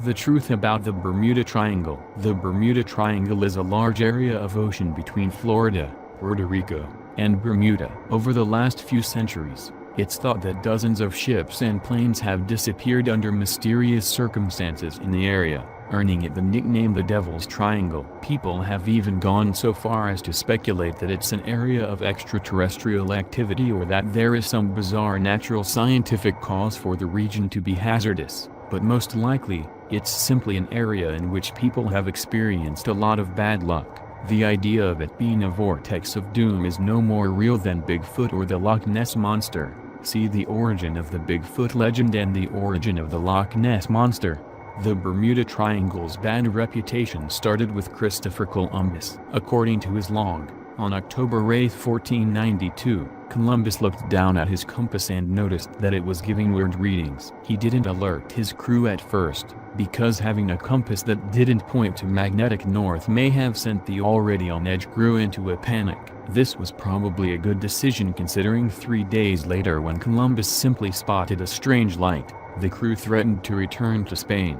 The truth about the Bermuda Triangle. The Bermuda Triangle is a large area of ocean between Florida, Puerto Rico, and Bermuda. Over the last few centuries, it's thought that dozens of ships and planes have disappeared under mysterious circumstances in the area, earning it the nickname the Devil's Triangle. People have even gone so far as to speculate that it's an area of extraterrestrial activity or that there is some bizarre natural scientific cause for the region to be hazardous, but most likely, it's simply an area in which people have experienced a lot of bad luck. The idea of it being a vortex of doom is no more real than Bigfoot or the Loch Ness Monster. See the origin of the Bigfoot legend and the origin of the Loch Ness Monster. The Bermuda Triangle's bad reputation started with Christopher Columbus. According to his log, on October 8, 1492, Columbus looked down at his compass and noticed that it was giving weird readings. He didn't alert his crew at first, because having a compass that didn't point to magnetic north may have sent the already on edge crew into a panic. This was probably a good decision considering 3 days later when Columbus simply spotted a strange light, the crew threatened to return to Spain.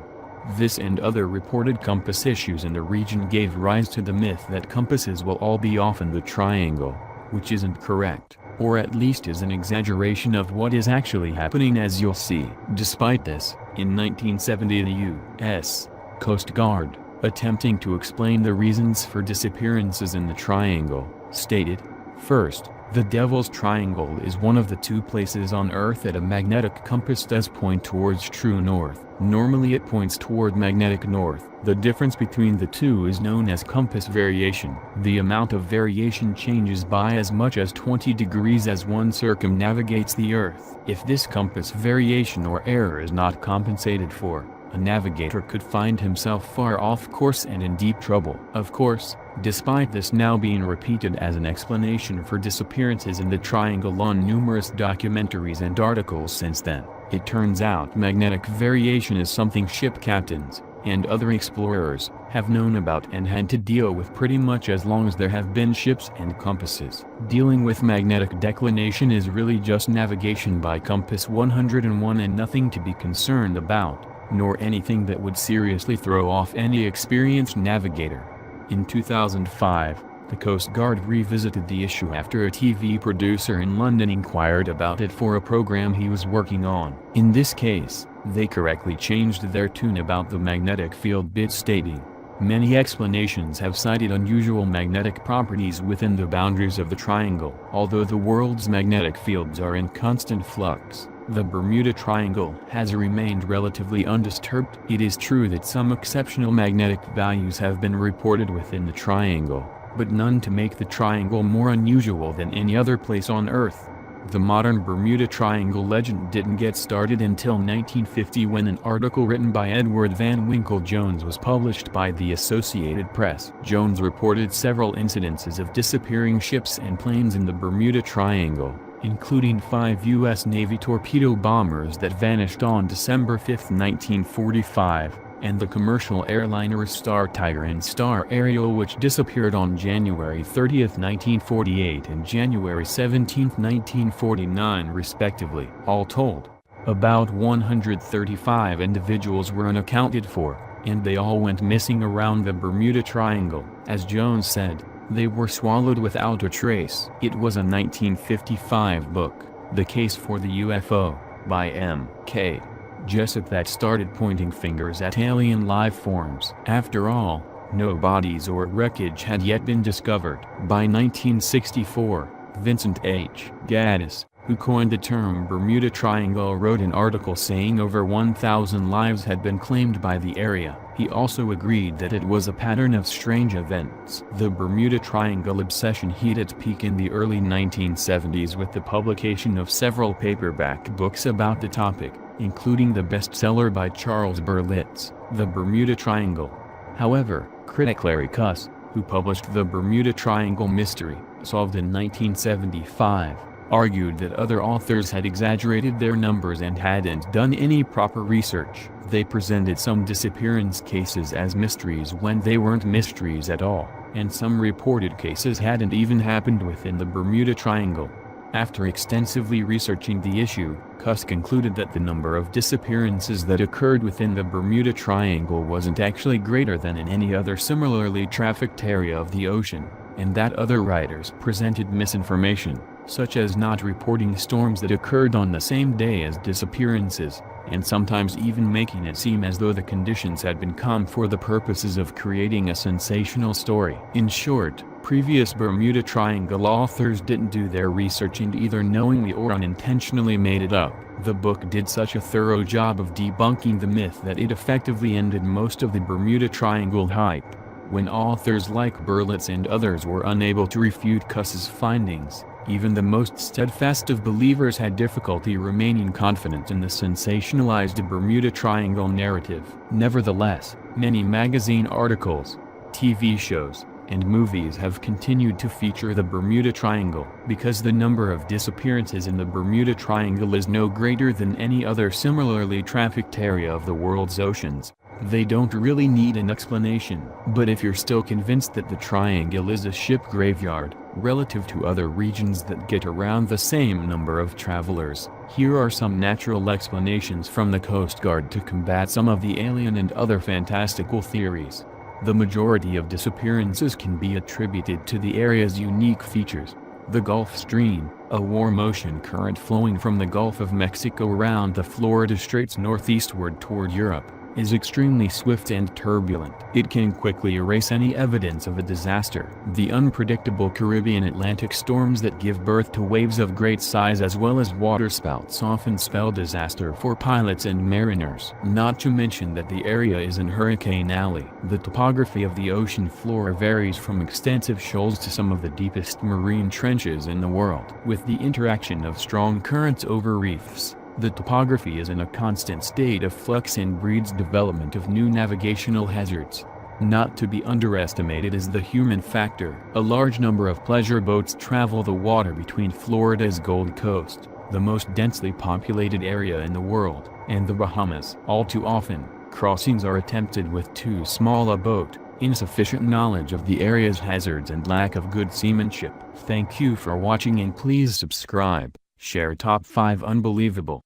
This and other reported compass issues in the region gave rise to the myth that compasses will all be off in the triangle, which isn't correct, or at least is an exaggeration of what is actually happening, as you'll see. Despite this, in 1970 the U.S. Coast Guard, attempting to explain the reasons for disappearances in the triangle, stated, "First, the Devil's Triangle is one of the two places on Earth that a magnetic compass does point towards true north. Normally it points toward magnetic north. The difference between the two is known as compass variation. The amount of variation changes by as much as 20 degrees as one circumnavigates the Earth. If this compass variation or error is not compensated for, a navigator could find himself far off course and in deep trouble." Of course, despite this now being repeated as an explanation for disappearances in the triangle on numerous documentaries and articles since then, it turns out magnetic variation is something ship captains, and other explorers, have known about and had to deal with pretty much as long as there have been ships and compasses. Dealing with magnetic declination is really just navigation by compass 101 and nothing to be concerned about, nor anything that would seriously throw off any experienced navigator. In 2005, the Coast Guard revisited the issue after a TV producer in London inquired about it for a program he was working on. In this case, they correctly changed their tune about the magnetic field bit, stating, "Many explanations have cited unusual magnetic properties within the boundaries of the triangle. Although the world's magnetic fields are in constant flux, the Bermuda Triangle has remained relatively undisturbed. It is true that some exceptional magnetic values have been reported within the triangle, but none to make the triangle more unusual than any other place on Earth." The modern Bermuda Triangle legend didn't get started until 1950 when an article written by Edward Van Winkle Jones was published by the Associated Press. Jones reported several incidences of disappearing ships and planes in the Bermuda Triangle, including 5 U.S. Navy torpedo bombers that vanished on December 5, 1945, and the commercial airliners Star Tiger and Star Ariel, which disappeared on January 30, 1948 and January 17, 1949 respectively. All told, about 135 individuals were unaccounted for, and they all went missing around the Bermuda Triangle. As Jones said, they were swallowed without a trace. It was a 1955 book, The Case for the UFO, by M.K. Jessup, that started pointing fingers at alien life forms. After all, no bodies or wreckage had yet been discovered. By 1964, Vincent H. Gaddis, who coined the term Bermuda Triangle, wrote an article saying over 1,000 lives had been claimed by the area. He also agreed that it was a pattern of strange events. The Bermuda Triangle obsession hit its peak in the early 1970s with the publication of several paperback books about the topic, including the bestseller by Charles Berlitz, The Bermuda Triangle. However, critic Larry Kuss, who published The Bermuda Triangle Mystery, Solved in 1975, argued that other authors had exaggerated their numbers and hadn't done any proper research. They presented some disappearance cases as mysteries when they weren't mysteries at all, and some reported cases hadn't even happened within the Bermuda Triangle. After extensively researching the issue, Cuss concluded that the number of disappearances that occurred within the Bermuda Triangle wasn't actually greater than in any other similarly trafficked area of the ocean, and that other writers presented misinformation, such as not reporting storms that occurred on the same day as disappearances, and sometimes even making it seem as though the conditions had been calm for the purposes of creating a sensational story. In short, previous Bermuda Triangle authors didn't do their research and either knowingly or unintentionally made it up. The book did such a thorough job of debunking the myth that it effectively ended most of the Bermuda Triangle hype. When authors like Berlitz and others were unable to refute Cuss's findings, even the most steadfast of believers had difficulty remaining confident in the sensationalized Bermuda Triangle narrative. Nevertheless, many magazine articles, TV shows, and movies have continued to feature the Bermuda Triangle. Because the number of disappearances in the Bermuda Triangle is no greater than any other similarly trafficked area of the world's oceans, they don't really need an explanation. But if you're still convinced that the Triangle is a ship graveyard, relative to other regions that get around the same number of travelers, here are some natural explanations from the Coast Guard to combat some of the alien and other fantastical theories. The majority of disappearances can be attributed to the area's unique features. The Gulf Stream, a warm ocean current flowing from the Gulf of Mexico around the Florida Straits northeastward toward Europe, is extremely swift and turbulent. It can quickly erase any evidence of a disaster. The unpredictable Caribbean Atlantic storms that give birth to waves of great size as well as waterspouts often spell disaster for pilots and mariners. Not to mention that the area is an hurricane alley. The topography of the ocean floor varies from extensive shoals to some of the deepest marine trenches in the world. With the interaction of strong currents over reefs, the topography is in a constant state of flux and breeds development of new navigational hazards. Not to be underestimated is the human factor. A large number of pleasure boats travel the water between Florida's Gold Coast, the most densely populated area in the world, and the Bahamas. All too often, crossings are attempted with too small a boat, insufficient knowledge of the area's hazards and lack of good seamanship. Thank you for watching and please subscribe. Share Top 5 Unbelievable